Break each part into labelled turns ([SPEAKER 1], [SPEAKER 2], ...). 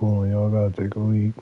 [SPEAKER 1] cool. Y'all gotta take a leak.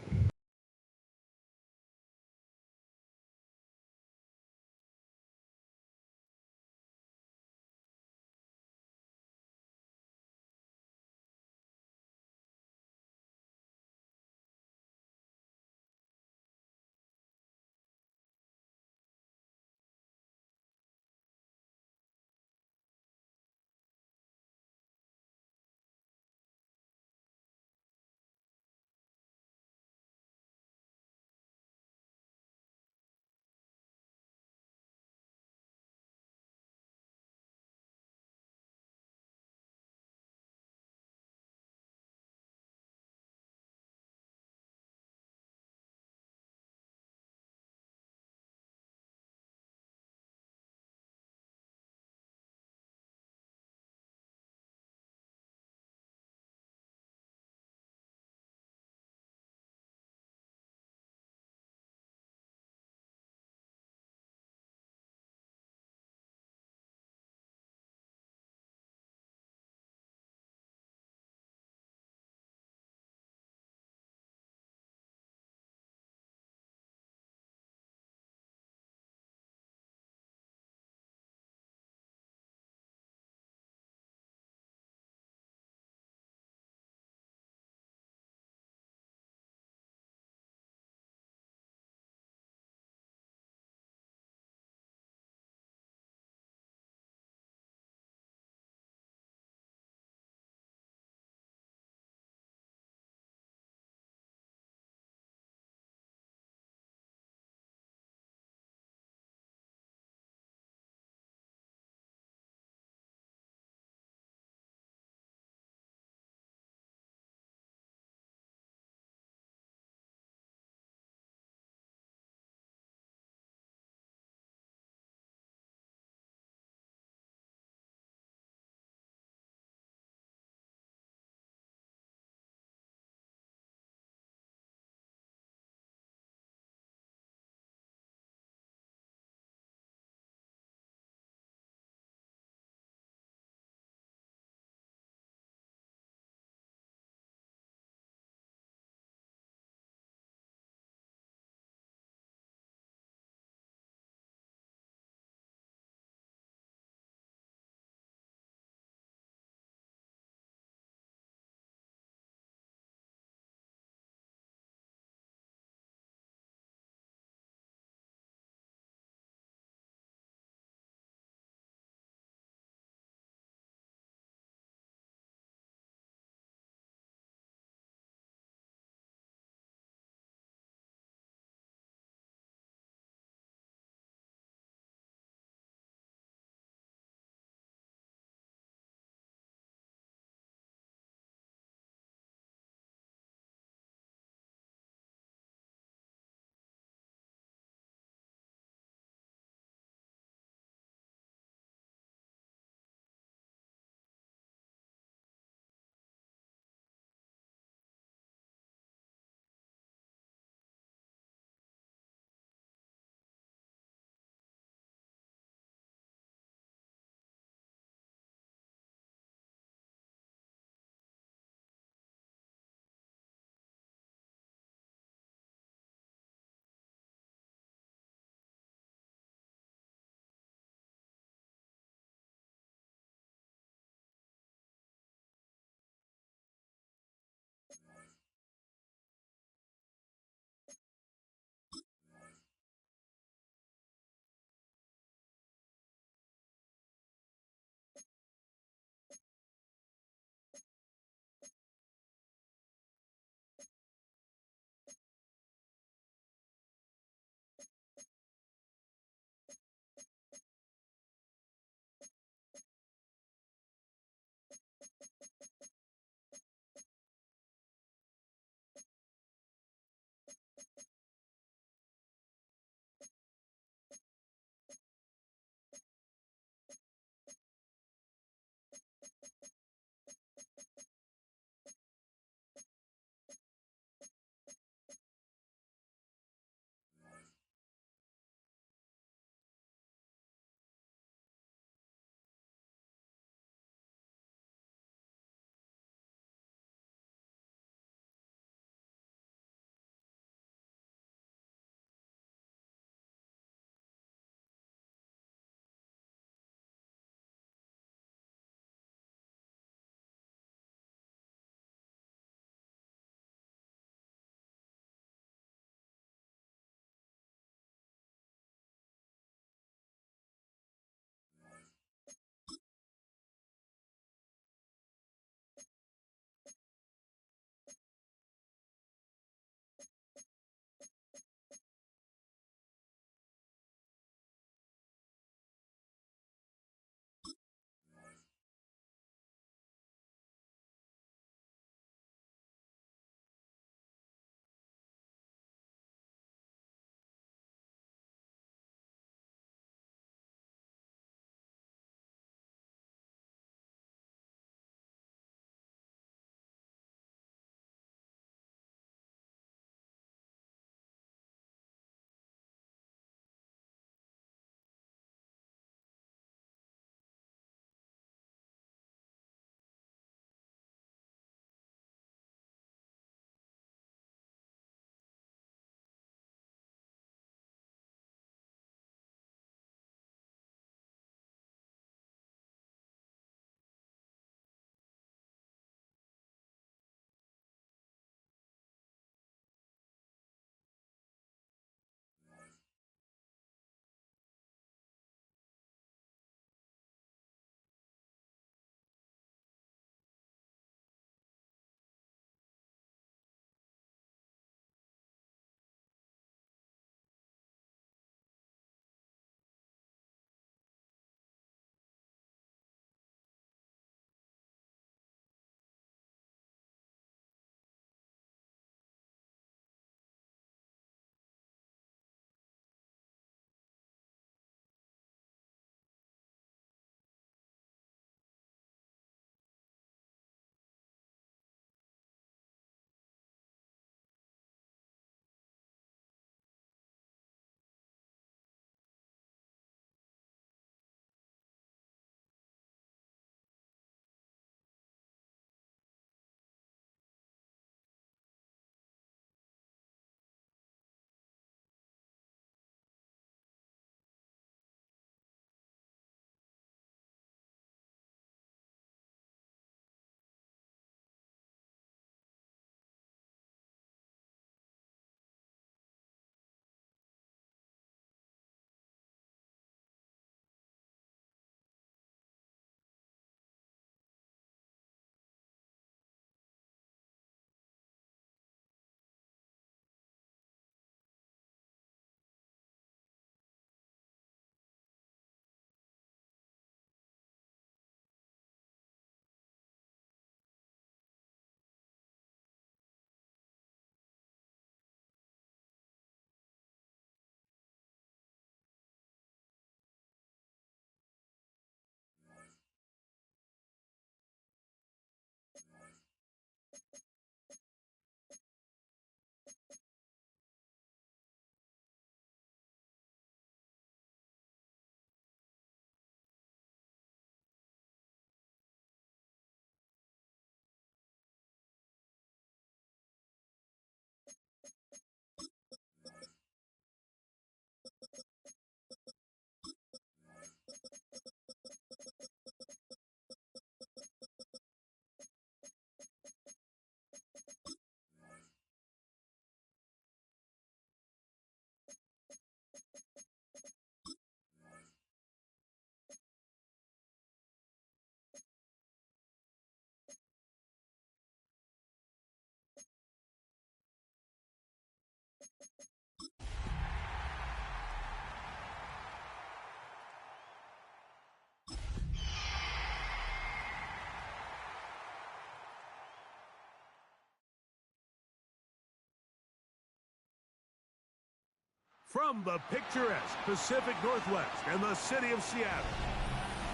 [SPEAKER 1] From the picturesque Pacific Northwest and the city of Seattle,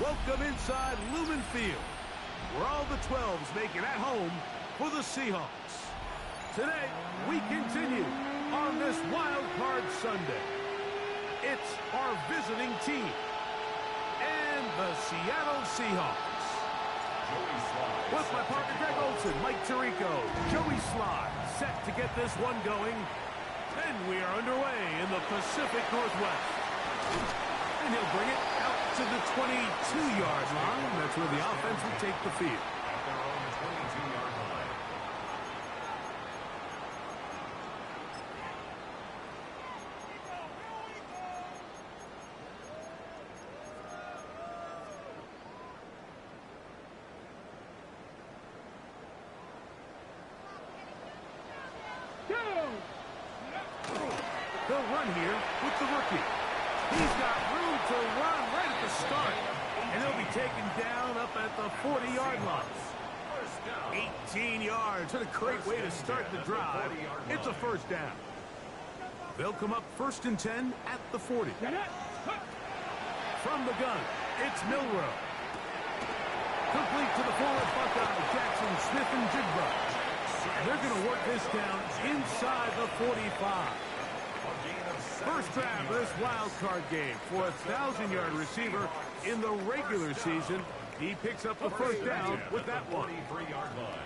[SPEAKER 1] welcome inside Lumen Field, where all the 12s make it at home for the Seahawks. Today, we continue on this Wild Card Sunday. It's our visiting team and the Seattle Seahawks. With my partner Greg Olson, Mike Tirico, Joey Sly, set to get this one going. And we are underway in the Pacific Northwest. And he'll bring it out to the 22-yard line. That's where the offense will take the field.
[SPEAKER 2] At their own 22-yard line.
[SPEAKER 1] They'll run here with the rookie. He's got room to run right at the start. And he'll be taken down up at the 40-yard line. 18 yards. What a great way to start the drive. It's a first down. They'll come up 1st and 10 at the 40. From the gun, it's Milrow. Complete to the forward Buckeye, Jackson, Smith, and Jigba. And they're going to work this down inside the 45. First drive of this wild card game for a 1,000-yard receiver in the regular season. He picks up the first down with that one.
[SPEAKER 2] 23-yard line.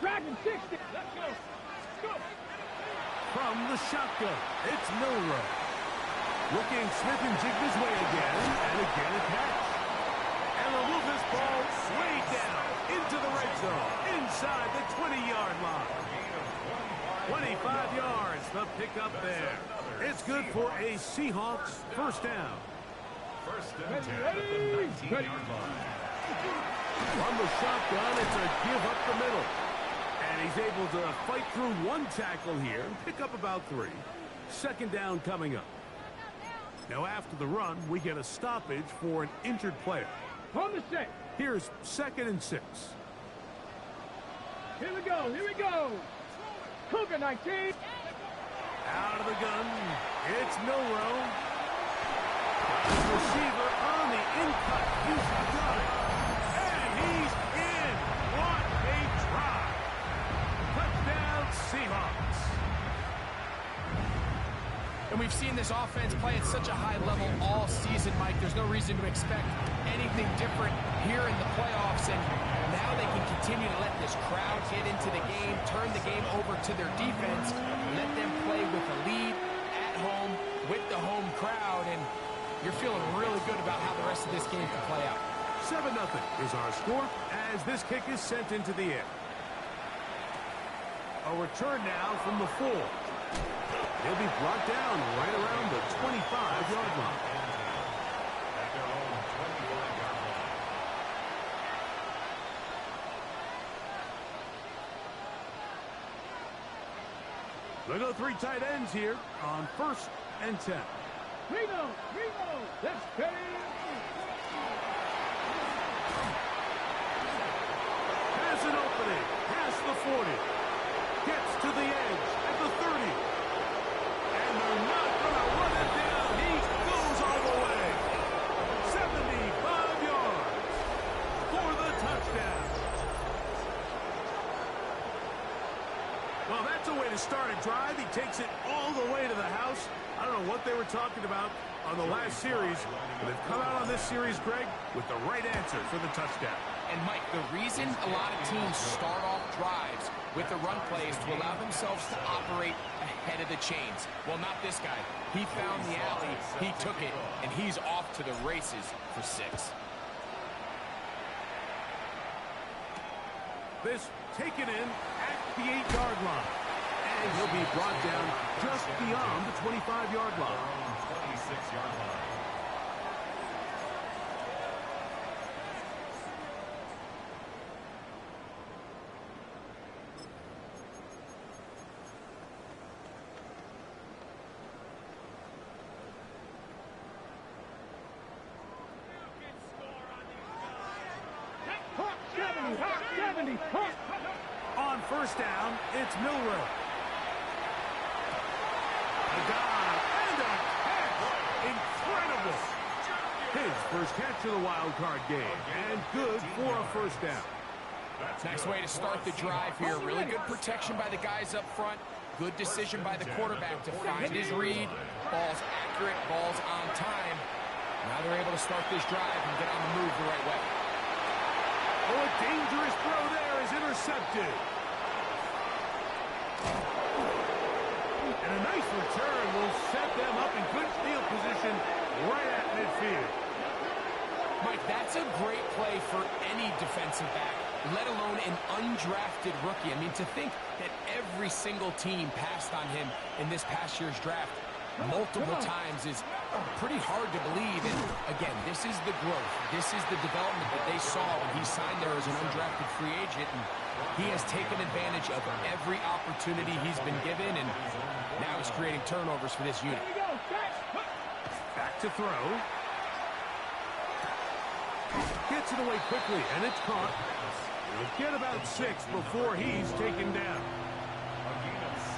[SPEAKER 3] Dragon 60. Let's go. Let's go.
[SPEAKER 1] From the shotgun, it's Milrow. Looking Smith and Jigba's way again, and again a catch. And they'll move this ball way down into the red zone, inside the 20-yard line. 25 yards, the pickup there. It's good for a Seahawks first down.
[SPEAKER 2] First and 10 at the 19-yard line.
[SPEAKER 1] From the shotgun, it's a give up the middle. And he's able to fight through one tackle here and pick up about 3. Second down coming up. Now after the run, we get a stoppage for an injured player.
[SPEAKER 3] On the set.
[SPEAKER 1] Here's 2nd and 6.
[SPEAKER 3] Here we go. Here we go. Cougar 19.
[SPEAKER 1] Out of the gun, it's Milrow. Receiver on the in-cut. He's got it. And he's in. What a drive. Touchdown, Seahawks.
[SPEAKER 4] And we've seen this offense play at such a high level all season, Mike. There's no reason to expect anything different here in the playoffs. And now they can continue to let this crowd get into the game, turn the game over to their defense, let them play with a lead at home with the home crowd. And you're feeling really good about how the rest of this game can play out.
[SPEAKER 1] 7-0 is our score as this kick is sent into the air. A return now from the 4. He'll be brought down right around the 25-yard line.
[SPEAKER 2] At their own 25-yard line.
[SPEAKER 1] They go 3 tight ends here on 1st and 10.
[SPEAKER 3] Reno. Let's get it.
[SPEAKER 1] Has an opening. Past the 40. Gets to the edge at the 30. And they're not going to run it down. He goes all the way. 75 yards for the touchdown. Well, that's a way to start a drive. He takes it all the way to the house. I don't know what they were talking about on the last series, but they've come out on this series, Greg, with the right answer for the touchdown.
[SPEAKER 4] And, Mike, the reason a lot of teams start off drives with the run plays to allow themselves to operate ahead of the chains. Well, not this guy. He found the alley, he took it, and he's off to the races for 6.
[SPEAKER 1] This taken in at the 8-yard line. And he'll be brought down just beyond the 25-yard line.
[SPEAKER 2] 26-yard line.
[SPEAKER 1] On first down, it's Milrow. A dive, and a catch! Incredible! His first catch of the wild card game, and good for a first down.
[SPEAKER 4] Nice way to start the drive here. Really good protection by the guys up front. Good decision by the quarterback to find his read. Ball's accurate, ball's on time. Now they're able to start this drive and get on the move the right way.
[SPEAKER 1] Oh, a dangerous throw there is intercepted. And a nice return will set them up in good field position right at midfield.
[SPEAKER 4] Mike, that's a great play for any defensive back, let alone an undrafted rookie. I mean, to think that every single team passed on him in this past year's draft multiple times is pretty hard to believe. And again, this is the growth. This is the development that they saw when he signed there as an undrafted free agent. And he has taken advantage of every opportunity he's been given, and now he's creating turnovers for this unit.
[SPEAKER 1] Back to throw. Gets it away quickly, and it's caught. He'll get about 6 before he's taken down.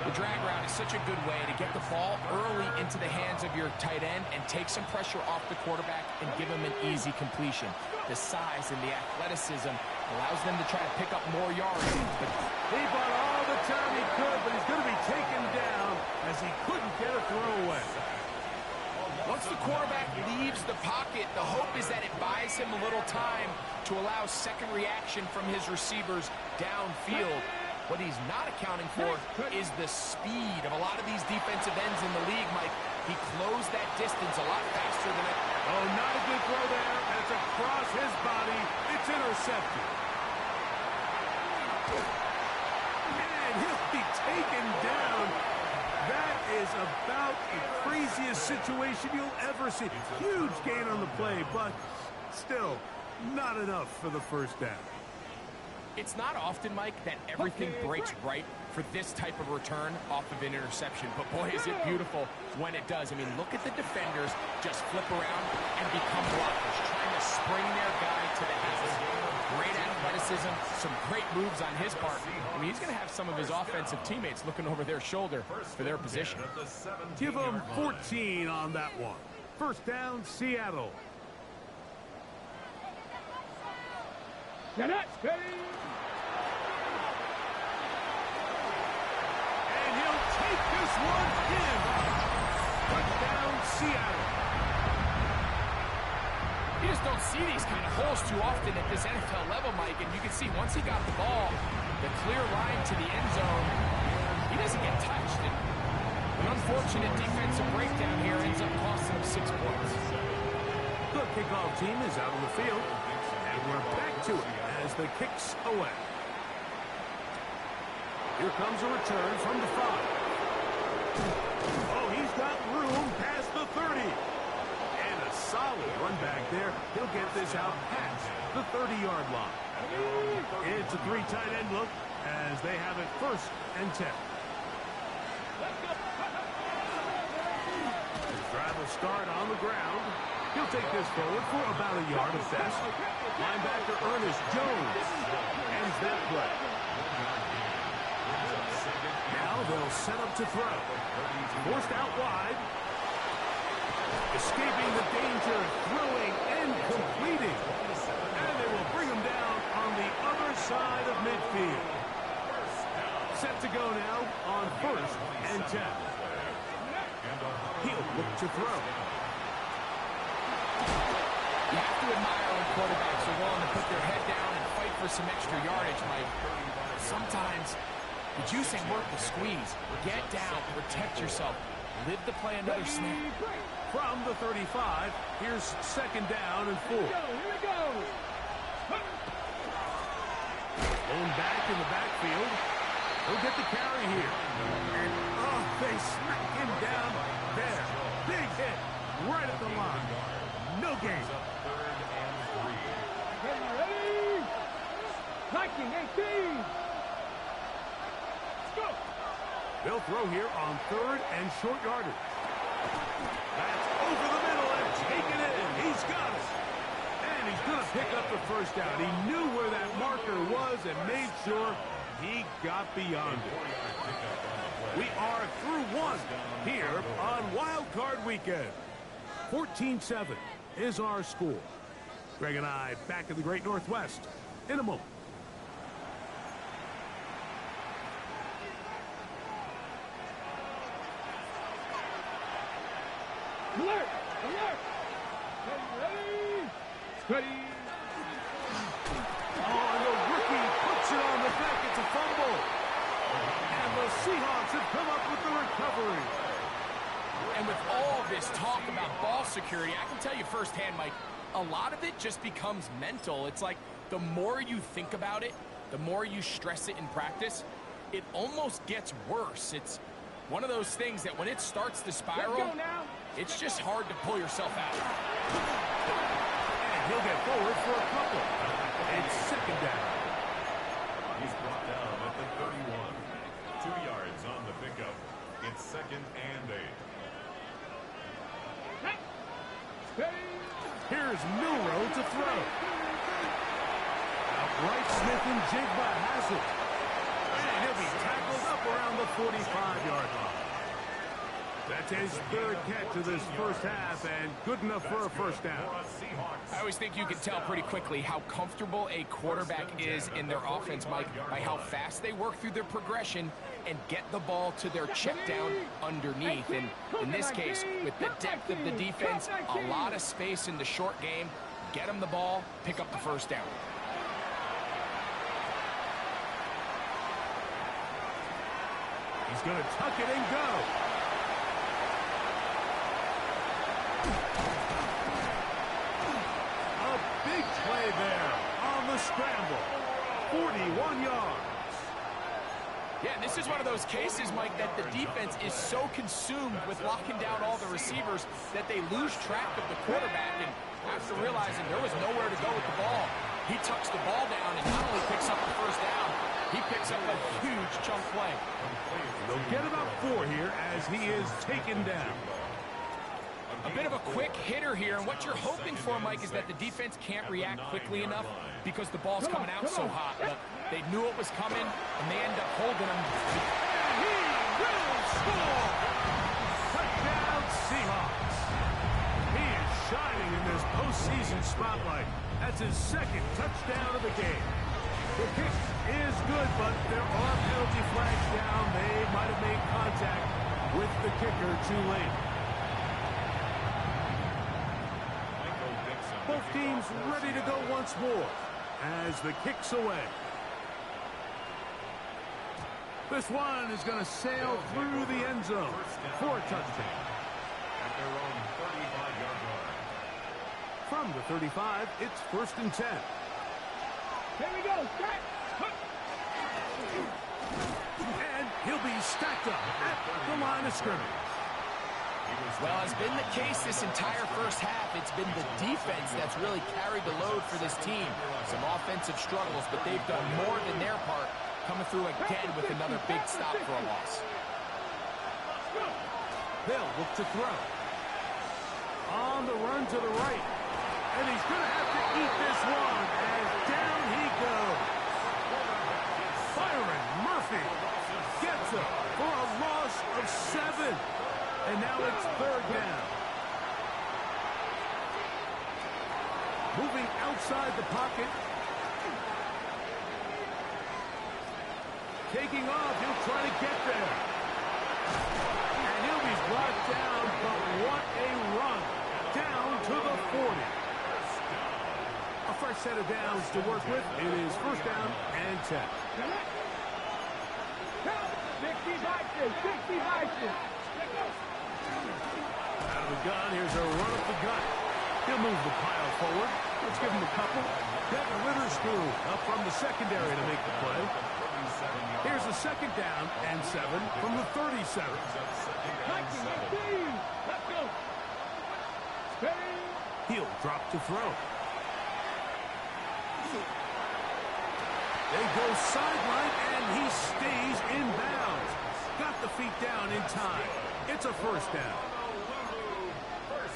[SPEAKER 4] The drag route is such a good way to get the ball early into the hands of your tight end and take some pressure off the quarterback and give him an easy completion. The size and the athleticism allows them to try to pick up more yards. But
[SPEAKER 1] he bought all the time he could, but he's going to be taken down as he couldn't get a throw away.
[SPEAKER 4] Once the quarterback leaves the pocket, the hope is that it buys him a little time to allow second reaction from his receivers downfield. What he's not accounting for is the speed of a lot of these defensive ends in the league, Mike. He closed that distance a lot faster than it.
[SPEAKER 1] Oh, not a good throw there. That's across his body. It's intercepted. And he'll be taken down. That is about the craziest situation you'll ever see. Huge gain on the play, but still not enough for the first down.
[SPEAKER 4] It's not often, Mike, that everything breaks right for this type of return off of an interception. But boy, is it beautiful when it does. I mean, look at the defenders just flip around and become blockers, trying to spring their guy to the house. Great athleticism, some great moves on his part. I mean, he's going to have some of his offensive teammates looking over their shoulder for their position.
[SPEAKER 1] Give him 14 on that one. First down, Seattle. And he'll take this one in. Touchdown, Seattle.
[SPEAKER 4] You just don't see these kind of holes too often at this NFL level, Mike. And you can see once he got the ball, the clear line to the end zone, he doesn't get touched. And an unfortunate defensive breakdown here ends up costing him 6 points.
[SPEAKER 1] The kickoff team is out on the field. And we're back to it as the kick's away. Here comes a return from the 5. Oh, he's got room past the 30. And a solid run back there. He'll get this out past the 30-yard line. It's a 3 tight end look as they have it 1st and 10. The drive will start on the ground. He'll take this forward for about a yard at best. Linebacker Ernest Jones ends that play. Now they'll set up to throw. Forced out wide. Escaping the danger, throwing and completing. And they will bring him down on the other side of midfield. Set to go now on 1st and 10. He'll look to throw.
[SPEAKER 4] You have to admire when quarterbacks are willing to put their head down and fight for some extra yardage, Mike. Sometimes the juice ain't worth the squeeze. Get down, protect yourself, live to play another snap.
[SPEAKER 1] From the 35, here's 2nd down and 4.
[SPEAKER 3] Here we go.
[SPEAKER 1] Going back in the backfield. He'll get the carry here. And, oh, they smack him down there. Big hit right at the line. No gain.
[SPEAKER 3] Ready? 19-18. Let's go.
[SPEAKER 1] They'll throw here on 3rd and short yardage. That's over the middle and taken in. He's got it. And he's going to pick up the first down. He knew where that marker was and made sure he got beyond it. We are through one here on Wild Card Weekend. 14-7 is our score. Greg and I back in the Great Northwest in a moment.
[SPEAKER 3] Alert! Alert! Ready! Steady!
[SPEAKER 1] Oh, and the rookie puts it on the back. It's a fumble. And the Seahawks have come up with the recovery.
[SPEAKER 4] And with all this talk about ball security, I can tell you firsthand, Mike, a lot of it just becomes mental. It's like the more you think about it, the more you stress it in practice, it almost gets worse. It's one of those things that when it starts to spiral, it's just hard to pull yourself out.
[SPEAKER 1] And he'll get forward for a couple. It's second down.
[SPEAKER 2] He's brought down at the 31. 2 yards on the pickup. It's 2nd and 8.
[SPEAKER 1] Here's Milrow to throw. Outright Smith and Jigba has it. And he'll be tackled up around the 45-yard line. That's his third catch of this first half, and good enough for a first down.
[SPEAKER 4] I always think you can tell pretty quickly how comfortable a quarterback is in their offense, Mike, by how fast they work through their progression and get the ball to their check down underneath. And in this case, with the depth of the defense, a lot of space in the short game, get them the ball, pick up the first down.
[SPEAKER 1] He's going to tuck it and go. A big play there on the scramble. 41 yards.
[SPEAKER 4] Yeah, this is one of those cases, Mike, that the defense is so consumed with locking down all the receivers that they lose track of the quarterback. And after realizing there was nowhere to go with the ball, he tucks the ball down and not only picks up the first down, he picks up a huge chunk play.
[SPEAKER 1] They'll get about 4 here as he is taken down.
[SPEAKER 4] A bit of a quick hitter here, and what you're hoping for, Mike, is that the defense can't react quickly enough because the ball's coming out so hot. But they knew it was coming, and they end up holding him.
[SPEAKER 1] And he will score! Touchdown, Seahawks! He is shining in this postseason spotlight. That's his second touchdown of the game. The kick is good, but there are penalty flags down. They might have made contact with the kicker too late. Both teams ready to go once more as the kick's away. This one is going to sail through the end zone for a touchdown.
[SPEAKER 2] At their own 35-yard line.
[SPEAKER 1] From the 35, it's 1st and 10.
[SPEAKER 3] Here we go. Strike.
[SPEAKER 1] And he'll be stacked up at the line of scrimmage.
[SPEAKER 4] Well, as been the case this entire first half, it's been the defense that's really carried the load for this team. Some offensive struggles, but they've done more than their part, coming through again with another big stop for a loss.
[SPEAKER 1] They'll look to throw. On the run to the right. And he's going to have to eat this one as down he goes. Byron Murphy gets it for a loss of 7. And now it's 3rd down. Moving outside the pocket. Taking off, he'll try to get there. And he'll be brought down, but what a run. Down to the 40. A fresh set of downs to work with. It is 1st down and 10.
[SPEAKER 3] 65.
[SPEAKER 1] Out of the gun, here's a run up the gut. He'll move the pile forward. Let's give him a couple. Devin Witherspoon up from the secondary to make the play. Here's a 2nd down and 7 from the 37.
[SPEAKER 3] Let's go.
[SPEAKER 1] He'll drop to throw. They go sideline, and he stays in bounds. Got the feet down in time. It's a 1st down.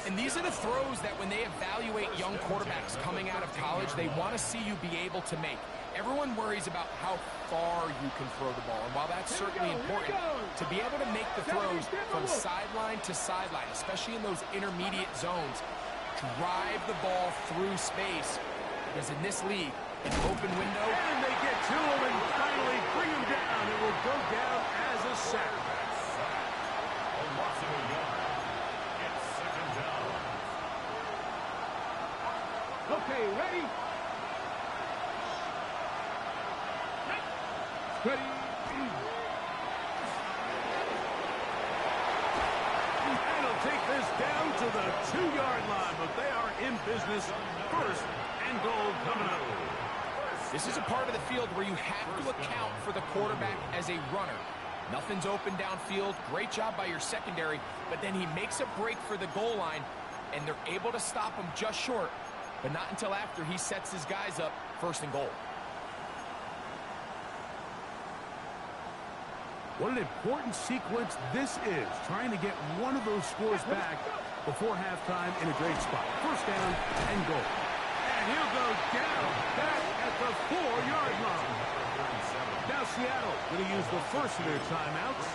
[SPEAKER 4] And these are the throws that when they evaluate young quarterbacks coming out of college, they want to see you be able to make. Everyone worries about how far you can throw the ball, and while that's certainly important, to be able to make the throws from sideline to sideline, especially in those intermediate zones, drive the ball through space, because in this league, an open window.
[SPEAKER 1] And they get to him and finally bring him down. It will go down as a sack.
[SPEAKER 2] A loss of a yard. It's second down.
[SPEAKER 3] Okay, ready? Ready.
[SPEAKER 1] And he'll take this down to the 2-yard line, but they are in business. First and goal coming up.
[SPEAKER 4] This is a part of the field where you have to account for the quarterback as a runner. Nothing's open downfield. Great job by your secondary, but then he makes a break for the goal line, and they're able to stop him just short, but not until after he sets his guys up first and goal.
[SPEAKER 1] What an important sequence this is, trying to get one of those scores back before halftime in a great spot. First down and goal. And he'll go down back at the 4-yard line. Now Seattle going to use the first of their timeouts,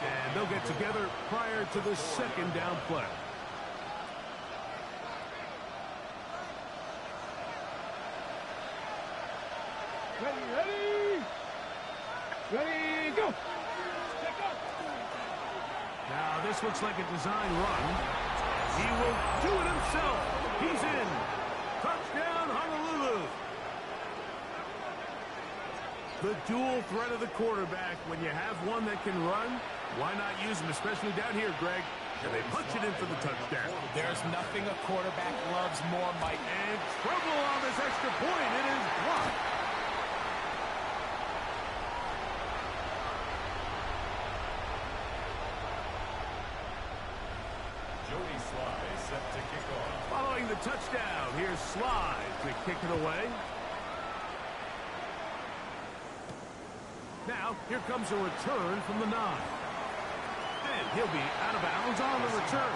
[SPEAKER 1] and they'll get together prior to the second down play.
[SPEAKER 3] Ready, ready, go!
[SPEAKER 1] Now this looks like a design run. He will do it himself. He's in. Touchdown, Honolulu. The dual threat of the quarterback. When you have one that can run, why not use him, especially down here, Greg? And they punch it in for the touchdown.
[SPEAKER 4] There's nothing a quarterback loves more, Mike.
[SPEAKER 1] And trouble on this extra point. It is blocked.
[SPEAKER 2] Set to kick off.
[SPEAKER 1] Following the touchdown, here's Sly to kick it away. Now, here comes a return from the 9. And he'll be out of bounds on the return.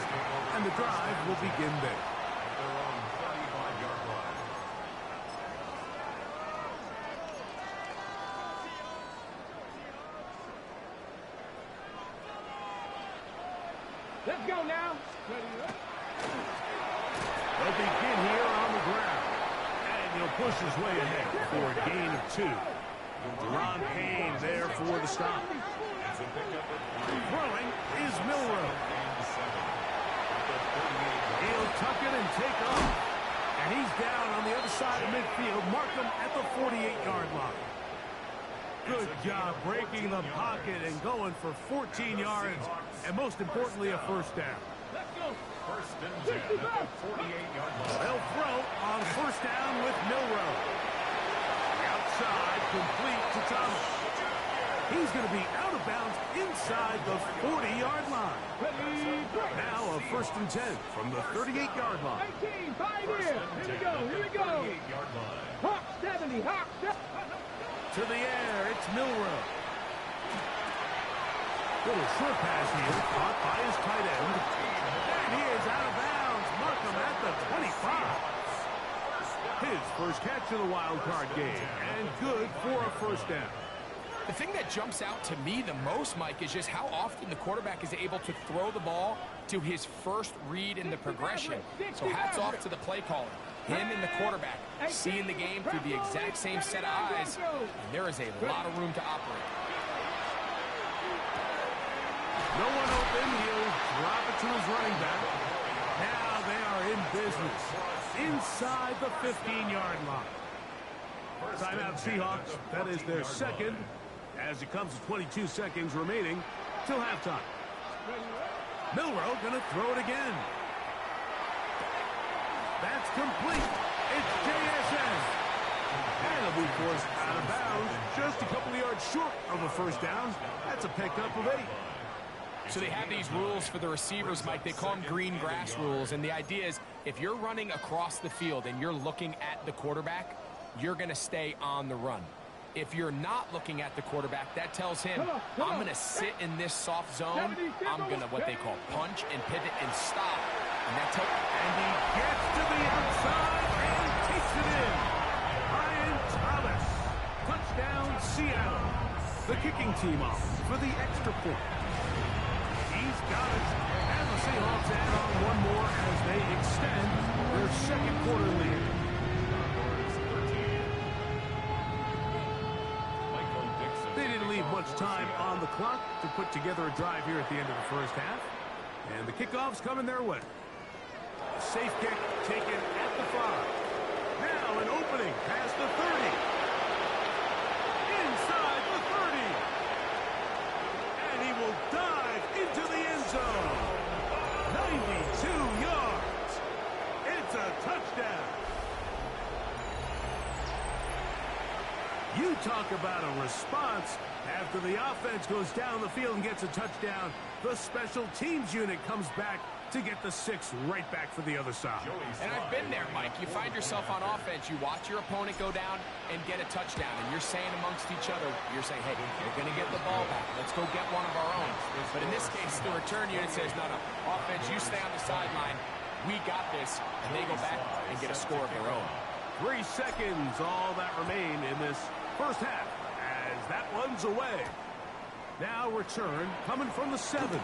[SPEAKER 1] And the drive will begin there.
[SPEAKER 2] At their own 35-yard line.
[SPEAKER 3] Let's go now.
[SPEAKER 1] They'll begin here on the ground. And he'll push his way ahead for a gain of 2. Ron Payne there for the stop. Throwing is Milroe. He'll tuck it and take off. And he's down on the other side of midfield. Mark him at the 48-yard line. Good job breaking the pocket and going for 14 yards. And most importantly, a first down.
[SPEAKER 3] Let's go.
[SPEAKER 2] First and 10 at the 48-yard line.
[SPEAKER 1] They'll throw on first down with Milroe. Outside, complete to Thomas. He's going to be out of bounds inside the 40-yard line.
[SPEAKER 3] Ready, go.
[SPEAKER 1] Now a first and 10 from the 38-yard line.
[SPEAKER 3] 18, 5 here. Here we go, here we go.
[SPEAKER 2] 48-yard line.
[SPEAKER 3] Hawk 70, Hawk 70.
[SPEAKER 1] To the air, it's Milroe. Little short pass here, caught by his tight end. And he is out of bounds. Markham at the 25. His first catch of the wild card game. And good for a first down.
[SPEAKER 4] The thing that jumps out to me the most, Mike, is just how often the quarterback is able to throw the ball to his first read in the progression. So hats off to the play caller. Him and the quarterback seeing the game through the exact same set of eyes, and there is a lot of room to operate.
[SPEAKER 1] No one open. He'll drop it to his running back. Now they are in business inside the 15-yard line. Timeout Seahawks. That is their second as it comes to 22 seconds remaining till halftime. Milroe going to throw it again. That's complete. It's JSN. And it'll be forced out of bounds just a couple of yards short of a first down. That's a pickup of 8.
[SPEAKER 4] So they have these rules for the receivers, Mike. They call them green grass rules. And the idea is if you're running across the field and you're looking at the quarterback, you're going to stay on the run. If you're not looking at the quarterback, that tells him, I'm going to sit in this soft zone. I'm going to what they call punch and pivot and stop. And that tells
[SPEAKER 1] And he gets to the outside and takes it in. Ryan Thomas. Seattle, the kicking team off for the extra point. He's got it. And the Seahawks add on one more as they extend their second quarter lead. They didn't leave much time on the clock to put together a drive here at the end of the first half. And the kickoff's coming their way. A safe kick taken at the 5. Now an opening past the 30. Inside the 30. And he will dive into the end zone. 92 yards. It's a touchdown. You talk about a response. After the offense goes down the field and gets a touchdown, the special teams unit comes back to get the 6 right back for the other side.
[SPEAKER 4] And I've been there, Mike. You find yourself on offense, you watch your opponent go down and get a touchdown, and you're saying amongst each other, you're saying, hey, we're going to get the ball back. Let's go get one of our own. But in this case, the return unit says, no, offense, you stay on the sideline. We got this, and they go back and get a score of their own.
[SPEAKER 1] 3 seconds, all that remain in this first half as that one's away. Now return coming from the 7.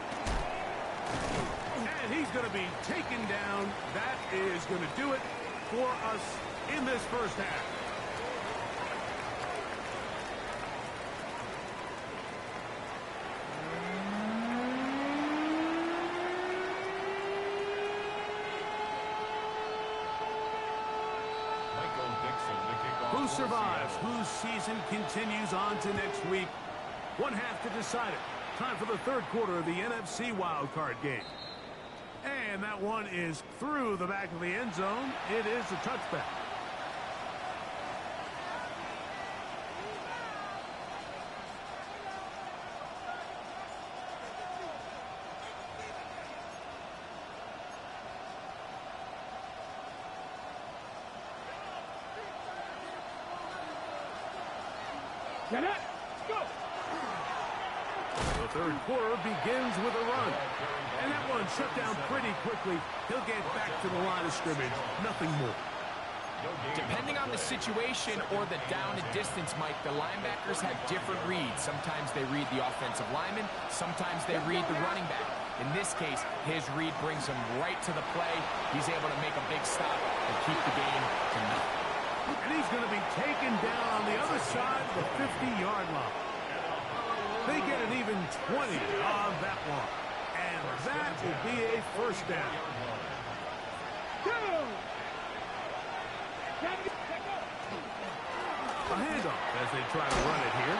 [SPEAKER 1] And he's going to be taken down. That is going to do it for us in this first half. Who survives? Whose season continues on to next week? One half to decide it. Time for the third quarter of the NFC wildcard game. And that one is through the back of the end zone. It is a touchback.
[SPEAKER 3] Get it. Go.
[SPEAKER 1] The third quarter begins with a run. And that one shut down pretty quickly. He'll get back to the line of scrimmage. Nothing more.
[SPEAKER 4] Depending on the situation or the down and distance, Mike, the linebackers have different reads. Sometimes they read the offensive lineman. Sometimes they read the running back. In this case, his read brings him right to the play. He's able to make a big stop and keep the game to nothing.
[SPEAKER 1] And he's going to be taken down on the other side of the 50-yard line. They get an even 20 on that one. And that will be a first down. A handoff as they try to run it here.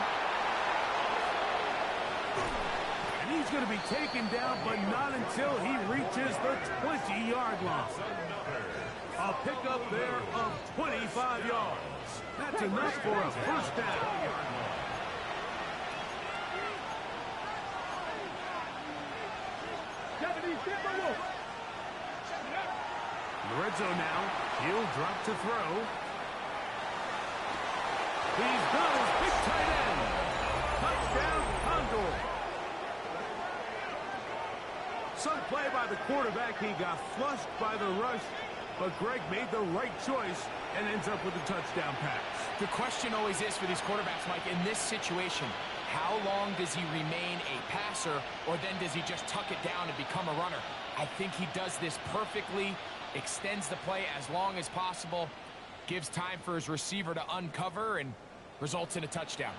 [SPEAKER 1] And he's going to be taken down, but not until he reaches the 20-yard line. A pickup there of 25 yards. That's enough for a first down. In the red zone now. He'll drop to throw. He's got his big tight end. Touchdown, Condor. Some play by the quarterback. He got flushed by the rush. But Greg made the right choice and ends up with a touchdown pass.
[SPEAKER 4] The question always is for these quarterbacks, Mike, in this situation, how long does he remain a passer, or then does he just tuck it down and become a runner? I think he does this perfectly, extends the play as long as possible, gives time for his receiver to uncover, and results in a touchdown.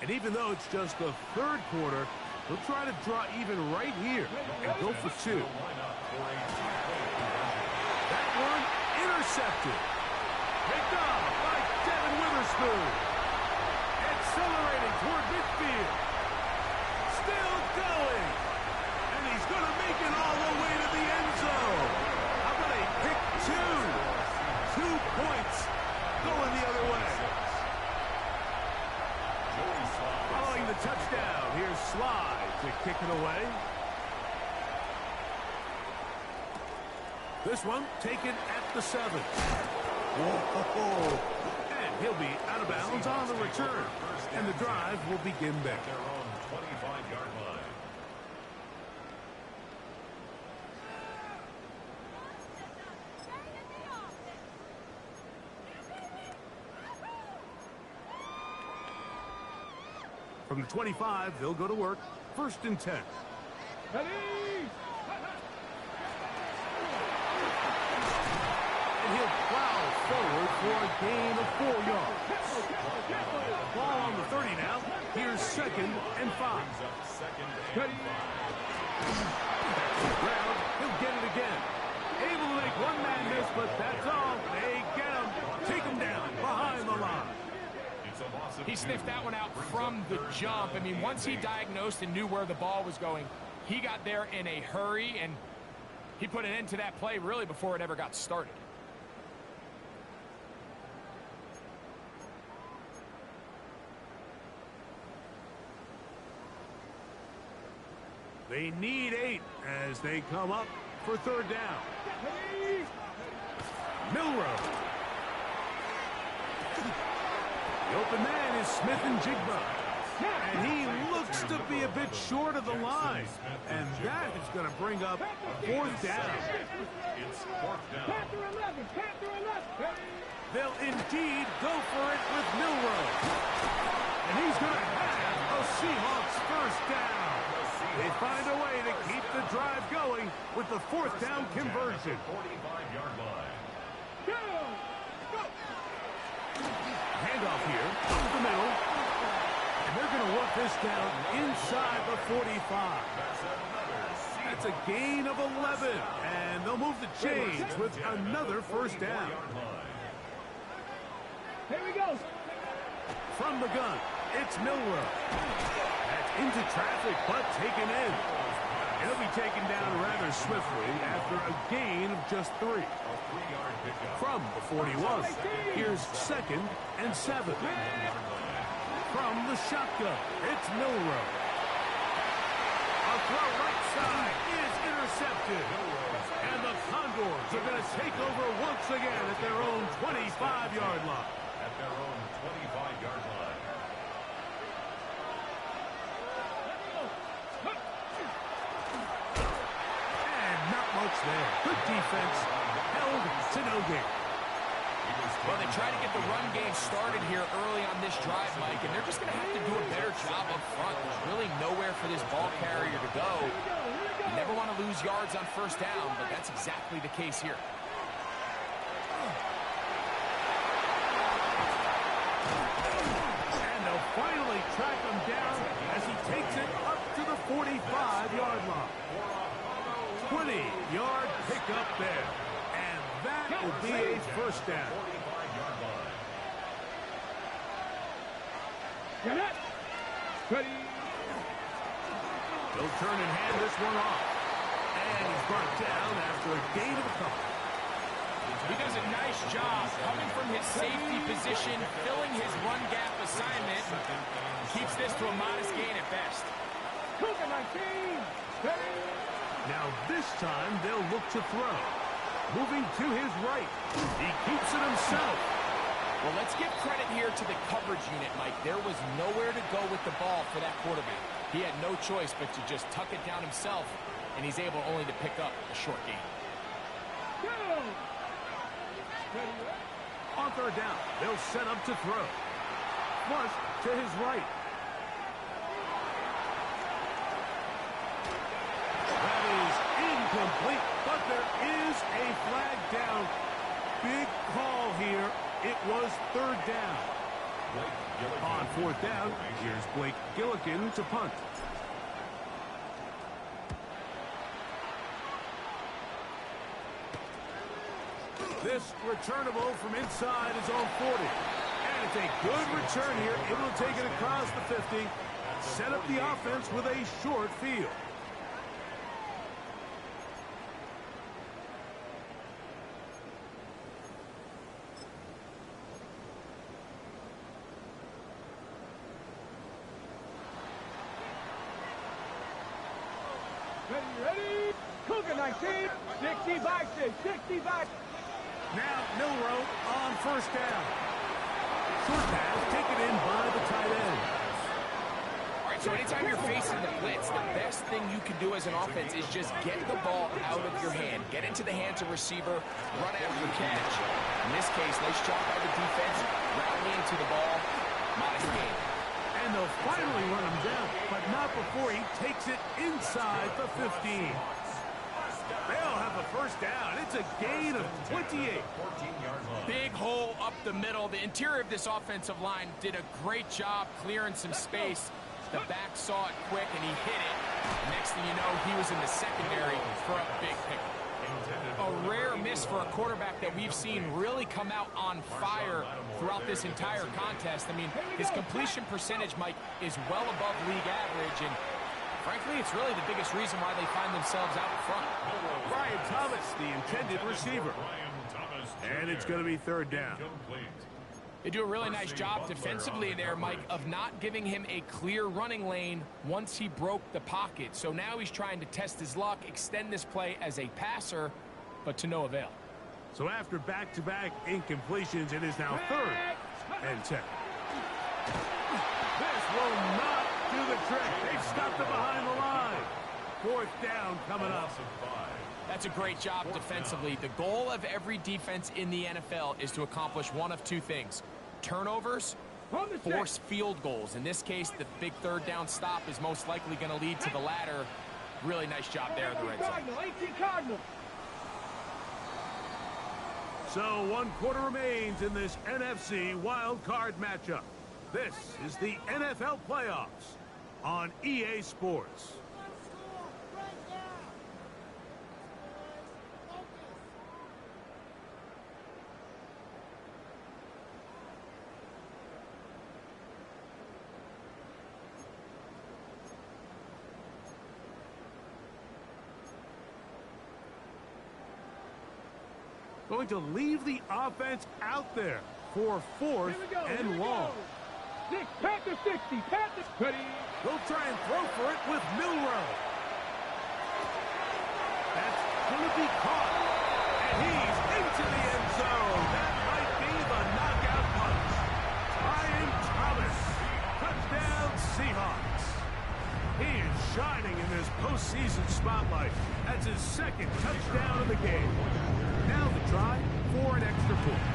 [SPEAKER 1] And even though it's just the third quarter, he'll try to draw even right here and go for 2. That one intercepted. Picked off by Devin Witherspoon. Accelerating toward midfield. Still going. And he's going to make it all the way to the end zone. How about a pick 2? 2 points going the other way. Following the touchdown, here's Sly to kick it away. This one taken at the 7. Whoa. And he'll be out of bounds on the return. And the drive will begin there.
[SPEAKER 2] Their own 25-yard line.
[SPEAKER 1] From the 25, they'll go to work. 1st and 10.
[SPEAKER 3] Ready?
[SPEAKER 1] And he'll plow forward for a gain of 4 yards. Ball on the 30 now. Here's 2nd and 5.
[SPEAKER 3] Ready?
[SPEAKER 1] Ground, he'll get it again. Able to make one man miss, but that's all. They get him. Take him down behind the line.
[SPEAKER 4] He sniffed that one out from the jump. I mean, once he diagnosed and knew where the ball was going, he got there in a hurry, and he put an end to that play really before it ever got started.
[SPEAKER 1] They need 8 as they come up for 3rd down. Milrow. The open man is Smith and Jigba. And he looks to be a bit short of the line. And that is going to bring up 4th down.
[SPEAKER 2] It's 4th down.
[SPEAKER 3] Panther 11, Panther 11.
[SPEAKER 1] They'll indeed go for it with Milrow. And he's going to have a Seahawks 1st down. They find a way to keep the drive going with the 4th down conversion.
[SPEAKER 2] 45-yard line.
[SPEAKER 3] Go! Go!
[SPEAKER 1] Handoff here, up the middle. And they're going to work this down inside the 45. That's a gain of 11. And they'll move the chains with another 1st down.
[SPEAKER 3] Here we go.
[SPEAKER 1] From the gun, it's Milrow. That's into traffic, but taken in. He'll be taken down rather swiftly after a gain of just 3. From the 41, here's 2nd and 7. From the shotgun, it's Milrow. A throw right side is intercepted. And the Condors are going to take over once again at their own 25-yard line.
[SPEAKER 2] At their own 25-yard line.
[SPEAKER 1] Not much there. Good defense. Held to no gain.
[SPEAKER 4] Well, they try to get the run game started here early on this drive, Mike, and they're just going to have to do a better job up front. There's really nowhere for this ball carrier to go. You never want to lose yards on 1st down, but that's exactly the case here.
[SPEAKER 1] And they'll finally track him down as he takes it up to the 45-yard line. 20-yard pickup there. And that will be a 1st down.
[SPEAKER 3] Get it. Ready.
[SPEAKER 1] They'll turn and hand this one off. And he's brought down after a gain of a couple.
[SPEAKER 4] He does a nice job coming from his safety position, filling his run gap assignment, keeps this to a modest gain at best.
[SPEAKER 3] Cougar 19. Ready.
[SPEAKER 1] Now this time they'll look to throw. Moving to his right. He keeps it himself.
[SPEAKER 4] Well, let's give credit here to the coverage unit, Mike. There was nowhere to go with the ball for that quarterback. He had no choice but to just tuck it down himself, and he's able only to pick up a short gain.
[SPEAKER 3] Go! Ready.
[SPEAKER 1] On 3rd down, they'll set up to throw. Flush to his right. That is incomplete, but there is a flag down. Big call here. It was 3rd down. On 4th down, here's Blake Gillikin to punt. This returnable from inside his own 40. And it's a good return here. Able to take it across the 50. Set up the offense with a short field.
[SPEAKER 3] Ready. Cougar 19. 60 back. 60 back.
[SPEAKER 1] Now Milrow on 1st down. Short pass taken in by the tight end.
[SPEAKER 4] All right, so anytime you're facing the blitz, the best thing you can do as an offense is just get the ball out of your hand. Get into the hands of receiver, run after the catch. In this case, nice job by the defense, rallying to the ball, modest gain.
[SPEAKER 1] And And they'll finally run him down, but not before he takes it inside the 15. They'll have a first down. It's a gain of 28.
[SPEAKER 4] Big hole up the middle. The interior of this offensive line did a great job clearing some space. The back saw it quick, and he hit it. Next thing you know, he was in the secondary for a big pickup. A rare miss for a quarterback that we've seen really come out on fire throughout this entire contest. I mean, his completion percentage, Mike, is well above league average, and frankly, it's really the biggest reason why they find themselves out in front.
[SPEAKER 1] Brian Thomas, the intended receiver. And it's going to be third down.
[SPEAKER 4] They do a really nice job defensively there, Mike, of not giving him a clear running lane once he broke the pocket. So now he's trying to test his luck, extend this play as a passer, but to no avail.
[SPEAKER 1] So after back-to-back incompletions, it is now 3rd and 10. This will not do the trick. They've stopped it behind the line. 4th down coming up.
[SPEAKER 4] That's a great job defensively. The goal of every defense in the NFL is to accomplish one of two things: turnovers, force field goals. In this case, the big 3rd down stop is most likely going to lead to the latter. Really nice job there in the red zone.
[SPEAKER 1] So 1 quarter remains in this NFC wild card matchup. This is the NFL playoffs on EA Sports. Going to leave the offense out there for 4th and long.
[SPEAKER 3] Panther 60, Panther 20.
[SPEAKER 1] They'll try and throw for it with Milrow. That's going to be caught. And he's into the end zone. That might be the knockout punch. Brian Thomas. Touchdown Seahawks. He is shining in this postseason spotlight. That's his 2nd touchdown of the game. Now the try for an extra point.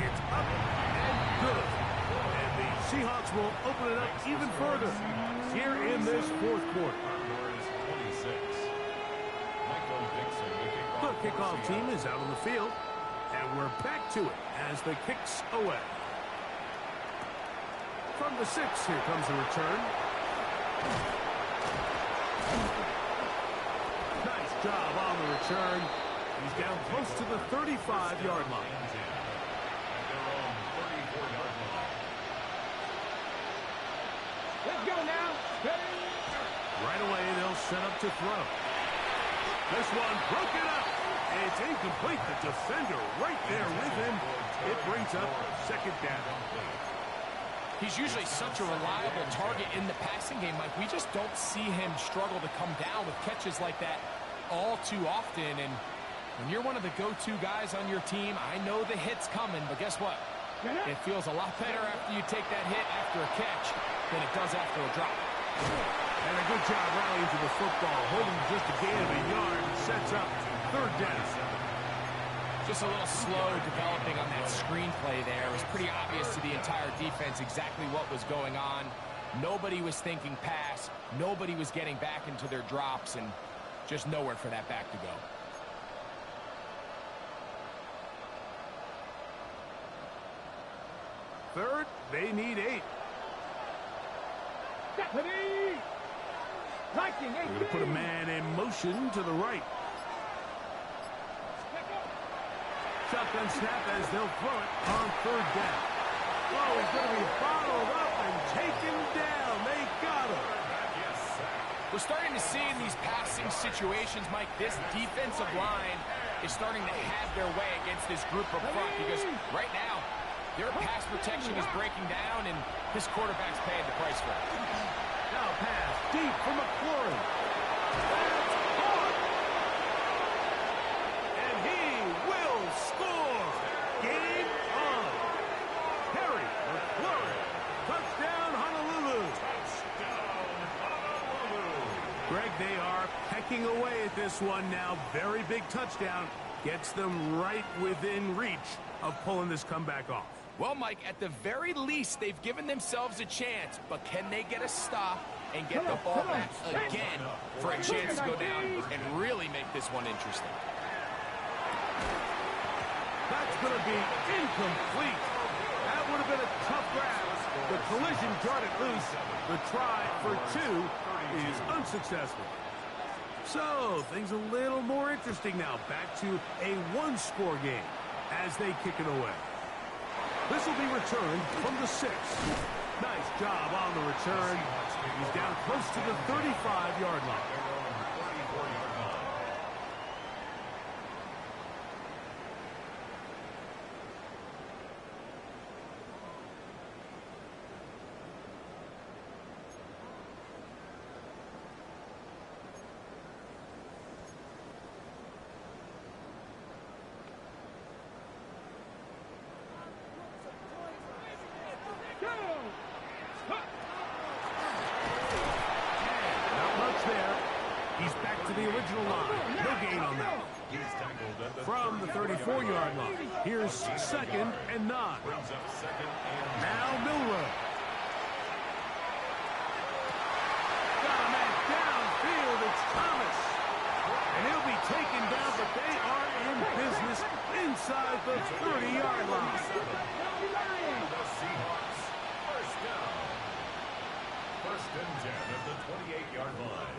[SPEAKER 1] It's up and good. And the Seahawks will open it up even further here in this 4th quarter. The kickoff team is out on the field, and we're back to it as the kicks away. From the 6, here comes the return. Nice job on the return. He's down close to the 35-yard line.
[SPEAKER 3] Let's go now.
[SPEAKER 1] Right away, they'll set up to throw. This one broken up. It's incomplete. The defender right there with him. It brings up 2nd down.
[SPEAKER 4] He's usually such a reliable target in the passing game, Mike. We just don't see him struggle to come down with catches like that all too often. And when you're one of the go-to guys on your team, I know the hit's coming, but guess what? It feels a lot better after you take that hit after a catch than it does after a drop.
[SPEAKER 1] And a good job rallying to the football, holding just a gain of a yard, sets up 3rd down.
[SPEAKER 4] Just a little slow developing on that screenplay there. It was pretty obvious to the entire defense exactly what was going on. Nobody was thinking pass. Nobody was getting back into their drops, and just nowhere for that back to go.
[SPEAKER 1] Third, they need 8. They're going to put a man in motion to the right. Shotgun snap as they'll throw it on 3rd down. Oh, he's going to be bottled up and taken down. They got him.
[SPEAKER 4] We're starting to see in these passing situations, Mike, this defensive line is starting to have their way against this group up front, because right now, their pass protection is breaking down, and this quarterback's paying the price for it.
[SPEAKER 1] Now pass deep for McLaurin. And he will score. Game on. Harry McLaurin. Touchdown, Honolulu. Greg, they are pecking away at this one now. Very big touchdown. Gets them right within reach of pulling this comeback off.
[SPEAKER 4] Well, Mike, at the very least, they've given themselves a chance, but can they get a stop and get the ball back again for a chance to go down and really make this one interesting?
[SPEAKER 1] That's going to be incomplete. That would have been a tough grab. The collision jarred it loose. The try for 2 is unsuccessful. So, things a little more interesting now. Back to a one-score game as they kick it away. This will be returned from the 6. Nice job on the return. He's down close to the 35-yard line. The original line. No gain on that. From the 34-yard line. Here's 2nd and 9. Now Milrow. Got a man downfield. It's Thomas. And he'll be taken down, but they are in business inside the 30-yard line.
[SPEAKER 2] The Seahawks. First down. 1st and 10 at the 28-yard line.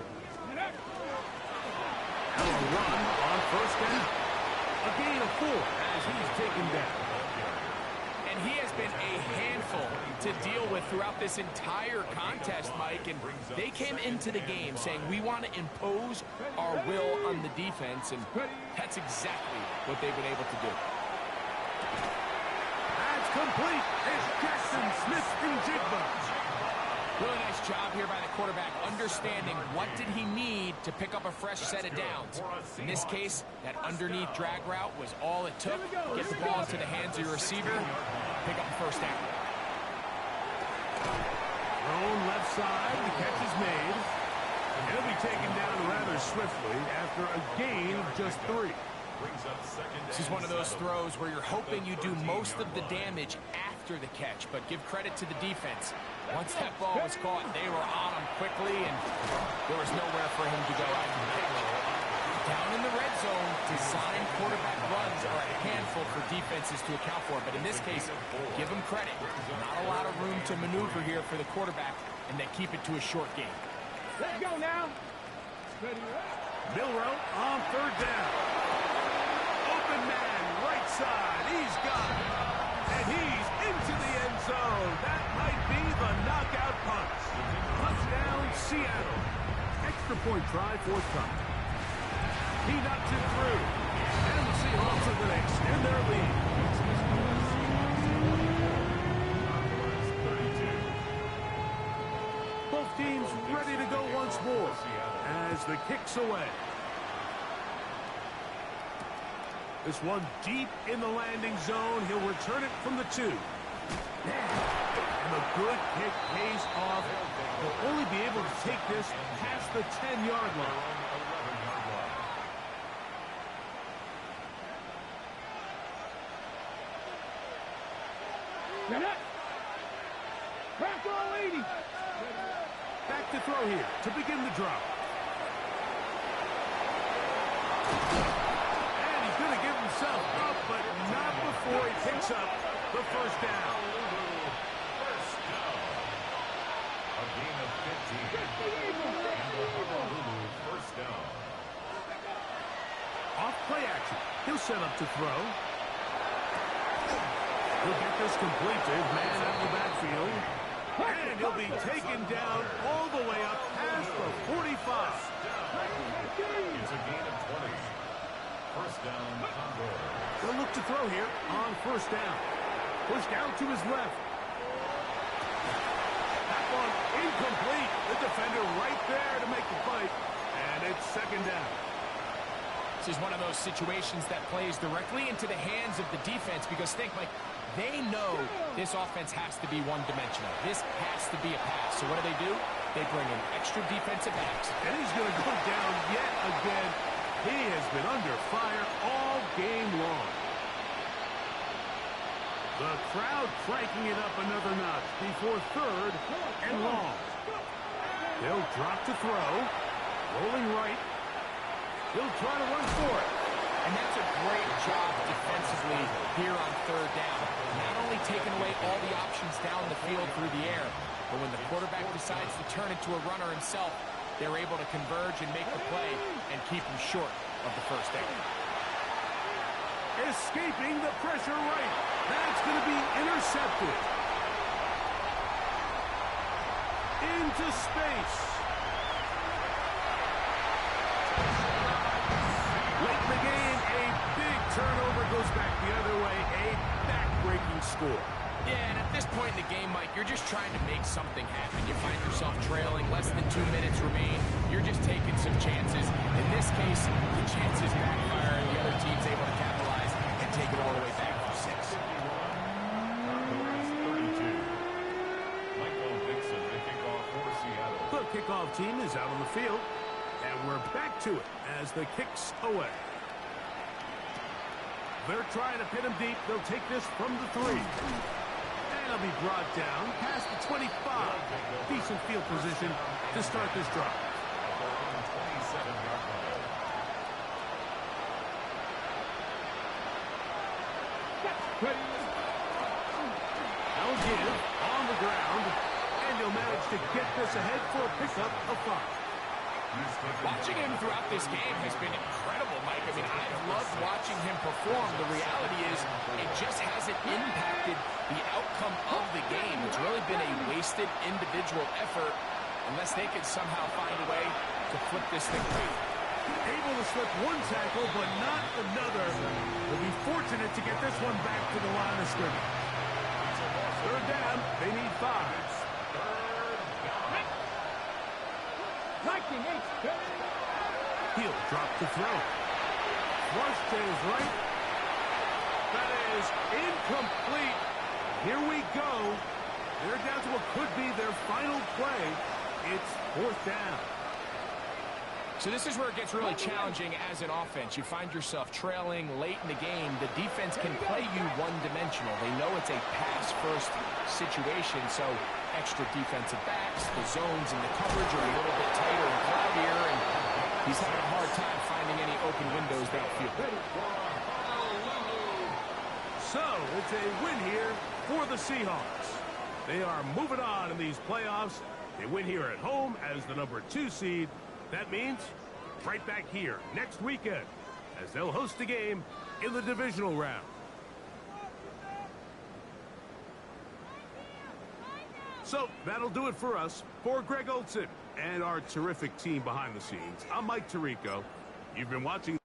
[SPEAKER 1] And a run on 1st down. A gain of 4 as he's taken down.
[SPEAKER 4] And he has been a handful to deal with throughout this entire contest, Mike. And they came into the game saying, we want to impose our will on the defense. And that's exactly what they've been able to do.
[SPEAKER 1] That's complete. It's Jackson Smith-Njigba.
[SPEAKER 4] Really nice job here by the quarterback, understanding what did he need to pick up a fresh set of downs. In this case, that underneath drag route was all it took. Get the ball into the hands of your receiver, pick up the 1st down.
[SPEAKER 1] Thrown left side, the catch is made. And he'll be taken down rather swiftly after a gain of just 3.
[SPEAKER 4] This is one of those throws where you're hoping you do most of the damage after the catch, but give credit to the defense. Once that ball was caught, they were on him quickly, and there was nowhere for him to go after the catch. Down in the red zone, design quarterback runs are a handful for defenses to account for, but in this case, give them credit. Not a lot of room to maneuver here for the quarterback, and they keep it to a short game.
[SPEAKER 3] Let's go now.
[SPEAKER 1] Milrow on 3rd down. Open man, right side. He's got it. And he's into the end zone. That might be the knockout punch. Touchdown, Seattle. Extra point try forthcoming. He knocks it through. And the Seahawks are going to extend their lead. Both teams ready to go once more as the kick's away. This one deep in the landing zone. He'll return it from the 2. And the good kick pays off. They'll only be able to take this past the 10-yard line. Back to throw here to begin the drop. Going to give himself up, but not before he picks up the 1st down.
[SPEAKER 2] First down. A gain of 15. First down.
[SPEAKER 1] Off play action. He'll set up to throw. He'll get this completed. Man out of the backfield. And he'll be taken down all the way up past the 45.
[SPEAKER 2] It's a gain of 20. First down, Condor.
[SPEAKER 1] They'll look to throw here on 1st down. Pushed out to his left. That one incomplete. The defender right there to make the fight. And it's 2nd down.
[SPEAKER 4] This is one of those situations that plays directly into the hands of the defense because think, like, they know this offense has to be one-dimensional. This has to be a pass. So what do? They bring in extra defensive backs.
[SPEAKER 1] And he's going to go down yet again. He has been under fire all game long. The crowd cranking it up another notch before third and long. They'll drop to throw. Rolling right. He'll try to run for it.
[SPEAKER 4] And that's a great job defensively here on third down. Not only taking away all the options down the field through the air, but when the quarterback decides to turn it to a runner himself, they're able to converge and make the play and keep him short of the first down.
[SPEAKER 1] Escaping the pressure right. That's going to be intercepted. Into space. Late in the game, a big turnover goes back the other way. A back-breaking score.
[SPEAKER 4] Yeah, and at this point in the game, Mike, you're just trying to make something happen. You find yourself trailing, less than 2 minutes remain. You're just taking some chances. In this case, the chances backfire, and the other team's able to capitalize and take it all the way back for 6.
[SPEAKER 1] The kickoff team is out on the field, and we're back to it as the kick's away. They're trying to pin him deep. They'll take this from the 3. And he'll be brought down past the 25. Decent field position to start this drive. Now give on the ground, and he'll manage to get this ahead for a pickup of 5.
[SPEAKER 4] Watching him throughout this game has been incredible, Mike. I mean, I've loved watching him perform. The reality is it just hasn't impacted the outcome of the game. It's really been a wasted individual effort unless they can somehow find a way to flip this thing around.
[SPEAKER 1] Able to slip one tackle, but not another. Will be fortunate to get this one back to the line of scrimmage. Third down, they need 5. He'll drop the throw. Flush to his right. That is incomplete. Here we go. They're down to what could be their final play. It's 4th down.
[SPEAKER 4] So this is where it gets really challenging as an offense. You find yourself trailing late in the game. The defense can play you one-dimensional. They know it's a pass-first situation, so extra defensive backs, the zones and the coverage are a little bit tighter and cloudier, and he's having a hard time finding any open windows downfield.
[SPEAKER 1] So it's a win here for the Seahawks. They are moving on in these playoffs. They win here at home as the number 2 seed. That means right back here next weekend as they'll host a game in the divisional round. So that'll do it for us. For Greg Olson and our terrific team behind the scenes, I'm Mike Tirico. You've been watching